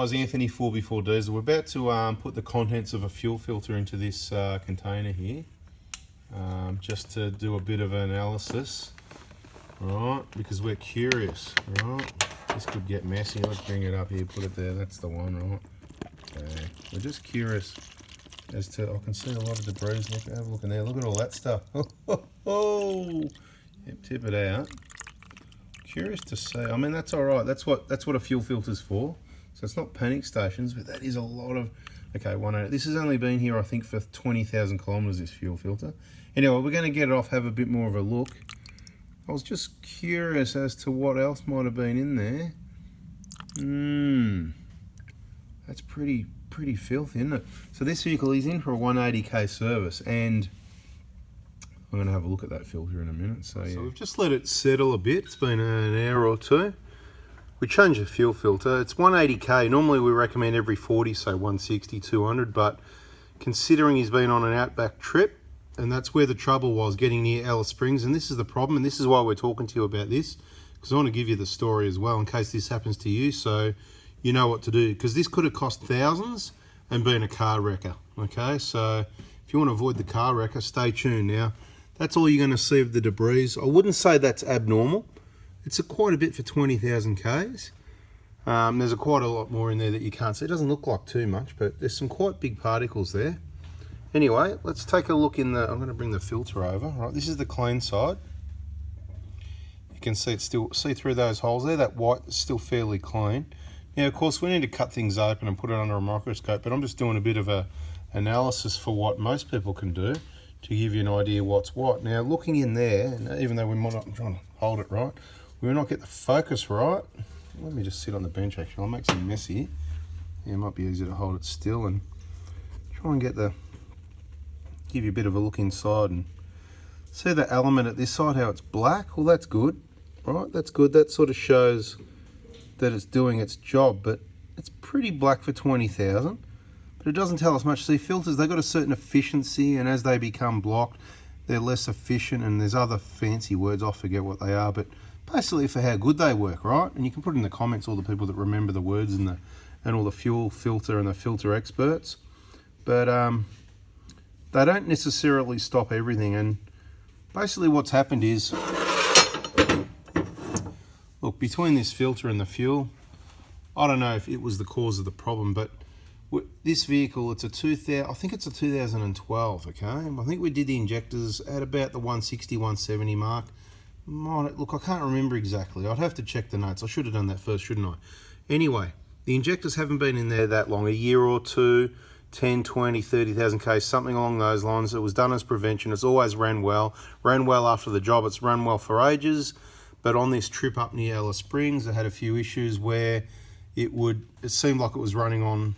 Guys, Anthony 4x4 Diesel. We're about to put the contents of a fuel filter into this container here, just to do a bit of an analysis, right? Because we're curious, right? This could get messy. Let's bring it up here, put it there. That's the one, right? Okay. We're just curious as to. I can see a lot of debris. Look, have a look in there. Look at all that stuff. Oh, yep, tip it out. Curious to see. I mean, that's all right. That's what a fuel filter's for. So it's not panic stations, but that is a lot of. Okay, 180. This has only been here, I think, for 20,000 kilometers. This fuel filter. Anyway, we're going to get it off, have a bit more of a look. I was just curious as to what else might have been in there. That's pretty filthy, isn't it? So this vehicle is in for a 180k service, and I'm going to have a look at that filter in a minute. So we've just let it settle a bit. It's been an hour or two. We changed the fuel filter. It's 180k. Normally we recommend every 40, so 160, 200. But considering he's been on an outback trip, and that's where the trouble was, getting near Alice Springs, and this is the problem, and this is why we're talking to you about this, because I want to give you the story as well in case this happens to you, so you know what to do. Because this could have cost thousands and been a car wrecker. Okay, so if you want to avoid the car wrecker, stay tuned. Now, that's all you're going to see of the debris. I wouldn't say that's abnormal. It's quite a bit for 20,000 Ks. There's quite a lot more in there that you can't see. It doesn't look like too much, but there's some quite big particles there. Anyway, let's take a look in the. I'm going to bring the filter over. Right, this is the clean side. You can see see through those holes there. That white is still fairly clean. Now, of course, we need to cut things open and put it under a microscope. But I'm just doing a bit of a analysis for what most people can do to give you an idea what's what. Now, looking in there, and even though we might not, I'm trying to hold it right. We will not get the focus right. Let me just sit on the bench actually. I'll make some mess here. Yeah, it might be easier to hold it still and try and give you a bit of a look inside and see the element at this side, how it's black. Well, that's good, right? That's good. That sort of shows that it's doing its job, but it's pretty black for 20,000, but it doesn't tell us much. See, filters, they've got a certain efficiency, and as they become blocked, they're less efficient, and there's other fancy words, I forget what they are, but basically for how good they work, right? And you can put in the comments all the people that remember the words and all the fuel filter and the filter experts. But they don't necessarily stop everything. And basically what's happened is, look, between this filter and the fuel, I don't know if it was the cause of the problem, but this vehicle, it's I think it's a 2012, okay? I think we did the injectors at about the 160, 170 mark. Look, I can't remember exactly. I'd have to check the notes. I should have done that first, shouldn't I? Anyway, the injectors haven't been in there that long, a year or two, 10, 20, 30,000 Ks, something along those lines. It was done as prevention. It's always ran well after the job. It's run well for ages. But on this trip up near Alice Springs, it had a few issues where it seemed like it was running on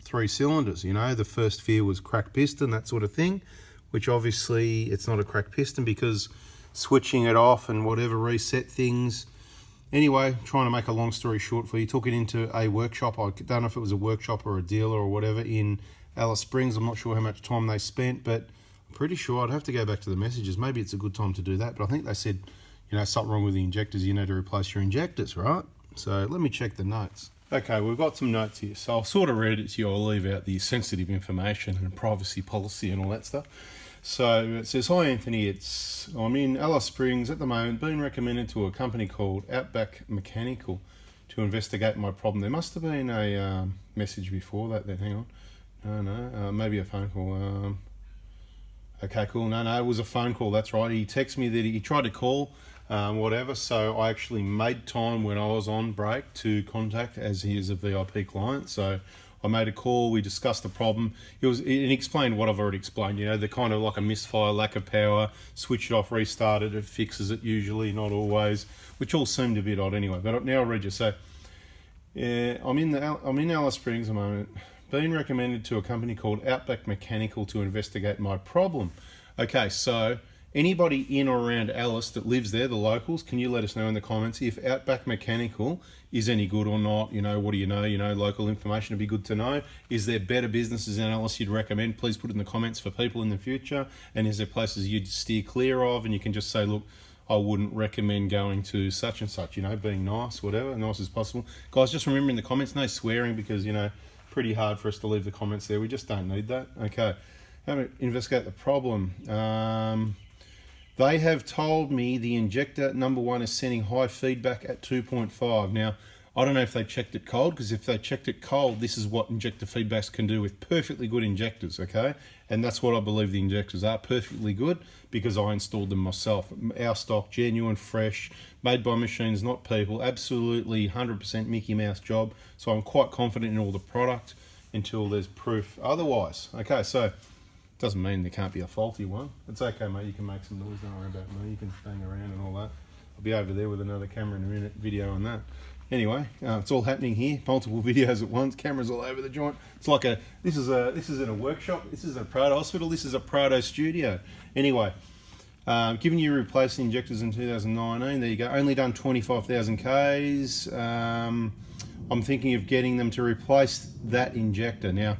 3 cylinders. You know, the first fear was cracked piston, that sort of thing, which obviously it's not a cracked piston because switching it off and whatever reset things. Anyway, trying to make a long story short for you, took it into a workshop. I don't know if it was a workshop or a dealer or whatever in Alice Springs. I'm not sure how much time they spent, but I'm pretty sure I'd have to go back to the messages. Maybe it's a good time to do that, but I think they said, you know, something wrong with the injectors. You need to replace your injectors, right? So let me check the notes. Okay, we've got some notes here. So I'll sort of read it to you. I'll leave out the sensitive information and privacy policy and all that stuff. So it says, hi Anthony, I'm in Alice Springs at the moment, being recommended to a company called Outback Mechanical to investigate my problem. There must have been a message before that then, hang on. No, maybe a phone call. Okay, cool, no, it was a phone call, that's right. He texted me that he tried to call, whatever, so I actually made time when I was on break to contact, as he is a VIP client, so I made a call, we discussed the problem. It explained what I've already explained, you know, they're kind of like a misfire, lack of power, switch it off, restart it, it fixes it usually, not always, which all seemed a bit odd anyway. But now I'll read you. So, I'm in Alice Springs at the moment, being recommended to a company called Outback Mechanical to investigate my problem. Okay, so anybody in or around Alice that lives there, the locals, can you let us know in the comments if Outback Mechanical is any good or not? You know, what do you know? You know, local information would be good to know. Is there better businesses in Alice you'd recommend? Please put it in the comments for people in the future. And is there places you'd steer clear of? And you can just say, look, I wouldn't recommend going to such and such, you know, being nice, whatever, nice as possible. Guys, just remember in the comments, no swearing, because, you know, pretty hard for us to leave the comments there. We just don't need that. Okay, how to investigate the problem. They have told me the injector number 1 is sending high feedback at 2.5. Now, I don't know if they checked it cold, because if they checked it cold, this is what injector feedbacks can do with perfectly good injectors, okay? And that's what I believe the injectors are, perfectly good, because I installed them myself. Our stock, genuine, fresh, made by machines, not people, absolutely 100% Mickey Mouse job. So I'm quite confident in all the product until there's proof otherwise. Okay, so doesn't mean there can't be a faulty one. It's okay, mate, you can make some noise, don't worry about me. You can hang around and all that. I'll be over there with another camera in a minute, video on that. Anyway, it's all happening here. Multiple videos at once. Cameras all over the joint. It's like this is in a workshop. This is a Prado hospital. This is a Prado studio. Anyway, given you replaced the injectors in 2019, there you go. Only done 25,000 Ks. I'm thinking of getting them to replace that injector. Now,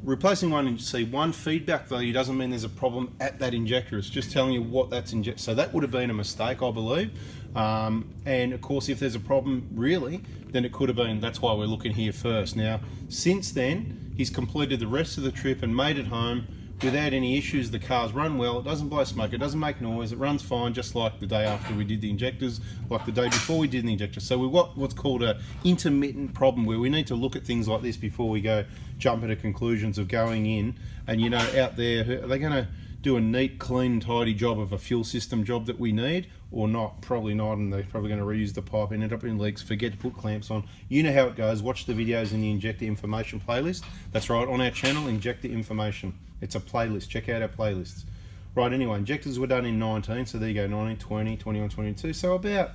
replacing one feedback value doesn't mean there's a problem at that injector. It's just telling you what that's injected. So that would have been a mistake, I believe. And of course, if there's a problem really, then it could have been, that's why we're looking here first. Now, since then, he's completed the rest of the trip and made it home without any issues. The car's run well, it doesn't blow smoke, it doesn't make noise, it runs fine, just like the day after we did the injectors, like the day before we did the injector. So we've got what's called a intermittent problem, where we need to look at things like this before we go jump into conclusions of going in. And you know, out there, are they going to do a neat, clean, tidy job of a fuel system job that we need, or not? Probably not, and they're probably going to reuse the pipe and end up in leaks, forget to put clamps on. You know how it goes. Watch the videos in the Injector Information playlist. That's right, on our channel, Injector Information. It's a playlist. Check out our playlists. Right, anyway, injectors were done in 19, so there you go, 19, 20, 21, 22. So about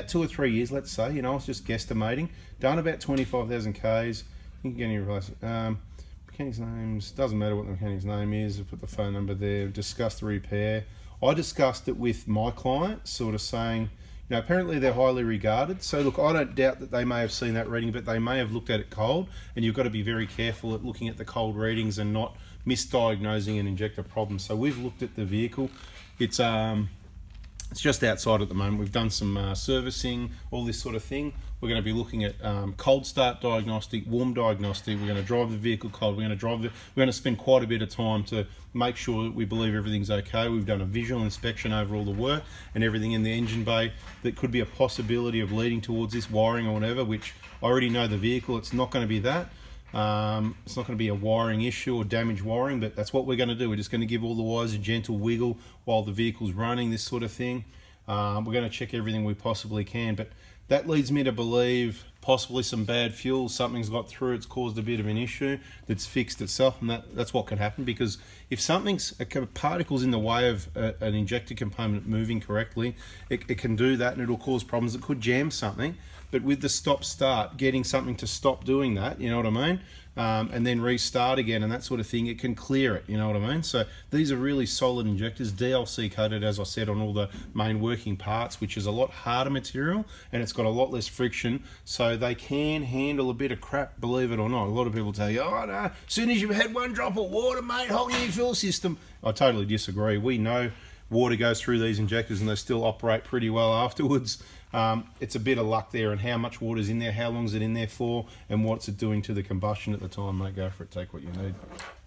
2 or 3 years, let's say, you know, I was just guesstimating. Done about 25,000 Ks. You can get any replace. Mechanic's names, doesn't matter what the mechanic's name is, I put the phone number there, discussed the repair. I discussed it with my client, sort of saying, you know, apparently they're highly regarded. So look, I don't doubt that they may have seen that reading, but they may have looked at it cold, and you've got to be very careful at looking at the cold readings and not misdiagnosing an injector problem. So we've looked at the vehicle. It's just outside at the moment. We've done some servicing, all this sort of thing. We're going to be looking at cold start diagnostic, warm diagnostic. We're going to drive the vehicle cold. We're going to spend quite a bit of time to make sure that we believe everything's okay. We've done a visual inspection over all the work and everything in the engine bay that could be a possibility of leading towards this wiring or whatever, which I already know the vehicle, it's not going to be that. It's not going to be a wiring issue or damaged wiring, but that's what we're going to do. We're just going to give all the wires a gentle wiggle while the vehicle's running, this sort of thing. We're going to check everything we possibly can, but that leads me to believe possibly some bad fuel, something's got through, it's caused a bit of an issue that's fixed itself, and that's what can happen, because if a particle's in the way of an injector component moving correctly, it can do that, and it'll cause problems. It could jam something, but with the stop-start, getting something to stop doing that, you know what I mean, and then restart again and that sort of thing, it can clear it, you know what I mean. So these are really solid injectors, DLC coated, as I said, on all the main working parts, which is a lot harder material, and it's got a lot less friction, so they can handle a bit of crap, believe it or not. A lot of people tell you, oh no, as soon as you've had one drop of water, mate, whole new fuel system. I totally disagree. We know water goes through these injectors and they still operate pretty well afterwards. It's a bit of luck there, and how much water's in there, how long's it in there for, and what's it doing to the combustion at the time, mate. Go for it, take what you need.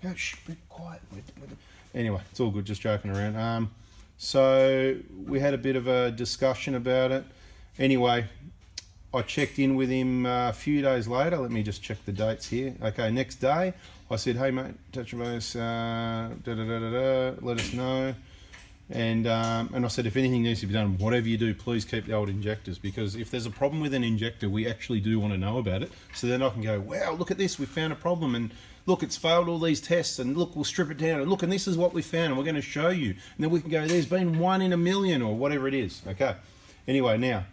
Oh, shh, be quiet. Anyway, it's all good, just joking around. So we had a bit of a discussion about it. Anyway, I checked in with him a few days later. Let me just check the dates here. Okay, next day, I said, hey mate, touch base, let us know. And I said, if anything needs to be done, whatever you do, please keep the old injectors, because if there's a problem with an injector, we actually do want to know about it. So then I can go, wow, look at this, we found a problem, and look, it's failed all these tests, and look, we'll strip it down, and look, and this is what we found, and we're going to show you. And then we can go, there's been 1 in a million, or whatever it is. Okay. Anyway, now,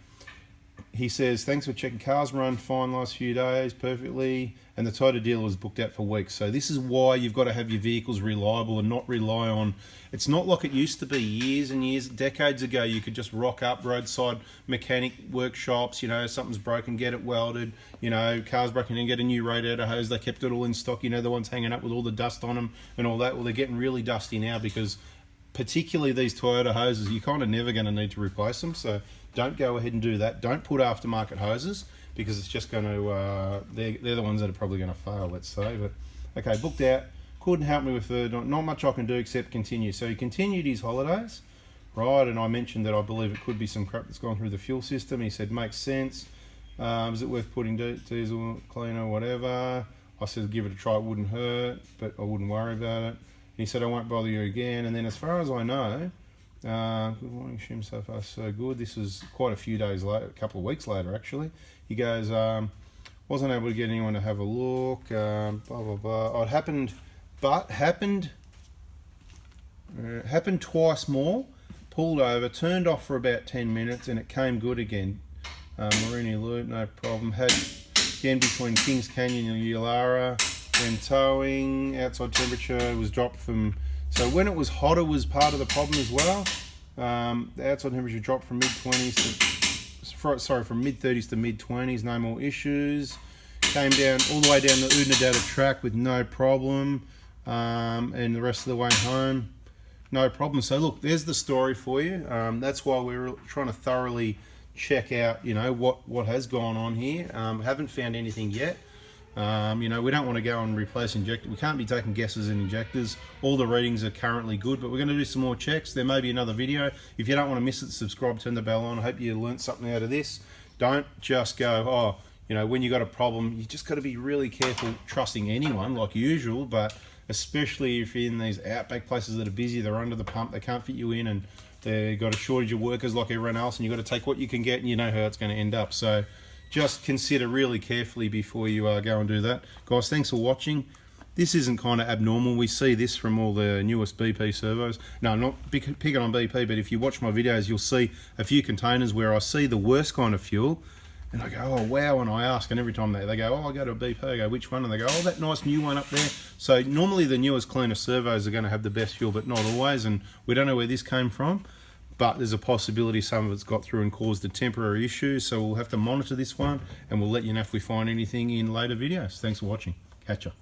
he says, thanks for checking. Cars run fine last few days, perfectly, and the Toyota dealer was booked out for weeks. So this is why you've got to have your vehicles reliable and not rely on, it's not like it used to be years and years, decades ago. You could just rock up roadside mechanic workshops, you know, something's broken, get it welded, you know, car's broken in, get a new radiator hose. They kept it all in stock, you know, the ones hanging up with all the dust on them and all that. Well, they're getting really dusty now because particularly these Toyota hoses, you're kind of never going to need to replace them, so don't go ahead and do that. Don't put aftermarket hoses, because it's just going to, they're the ones that are probably going to fail, let's say. But okay, booked out, couldn't help me with the, not much I can do except continue. So he continued his holidays, right, and I mentioned that I believe it could be some crap that's gone through the fuel system. He said, makes sense. Is it worth putting diesel cleaner, whatever? I said, give it a try, it wouldn't hurt, but I wouldn't worry about it. He said, I won't bother you again. And then as far as I know, good morning, Shim, so far so good. This was quite a few days later, a couple of weeks later actually. He goes, wasn't able to get anyone to have a look, blah, blah, blah. Oh, it happened, but happened twice more, pulled over, turned off for about 10 minutes, and it came good again. Marini Loop, no problem. Had again between Kings Canyon and Ulara, then towing, outside temperature was dropped from, so when it was hotter was part of the problem as well. The outside temperature dropped from mid-20s to, sorry, from mid-30s to mid-20s, no more issues. Came down all the way down the Unadata track with no problem, and the rest of the way home, no problem. So look, there's the story for you. That's why we're trying to thoroughly check out, you know, what has gone on here. Haven't found anything yet. You know, we don't want to go and replace injectors. We can't be taking guesses in injectors. All the readings are currently good, but we're going to do some more checks. There may be another video. If you don't want to miss it, subscribe, turn the bell on. I hope you learned something out of this. Don't just go, oh, you know, when you got a problem, you just got to be really careful trusting anyone like usual, but especially if you're in these outback places that are busy, they're under the pump, they can't fit you in, and they've got a shortage of workers like everyone else, and you've got to take what you can get, and you know how it's going to end up. So just consider really carefully before you go and do that. Guys, thanks for watching. This isn't kind of abnormal. We see this from all the newest BP servos. No, I'm not picking on BP, but if you watch my videos, you'll see a few containers where I see the worst kind of fuel, and I go, oh wow, and I ask, and every time they go, oh, I go to a BP, I go, which one? And they go, oh, that nice new one up there. So normally the newest, cleaner servos are going to have the best fuel, but not always, and we don't know where this came from, but there's a possibility some of it's got through and caused a temporary issue, so we'll have to monitor this one, and we'll let you know if we find anything in later videos. Thanks for watching. Catch ya.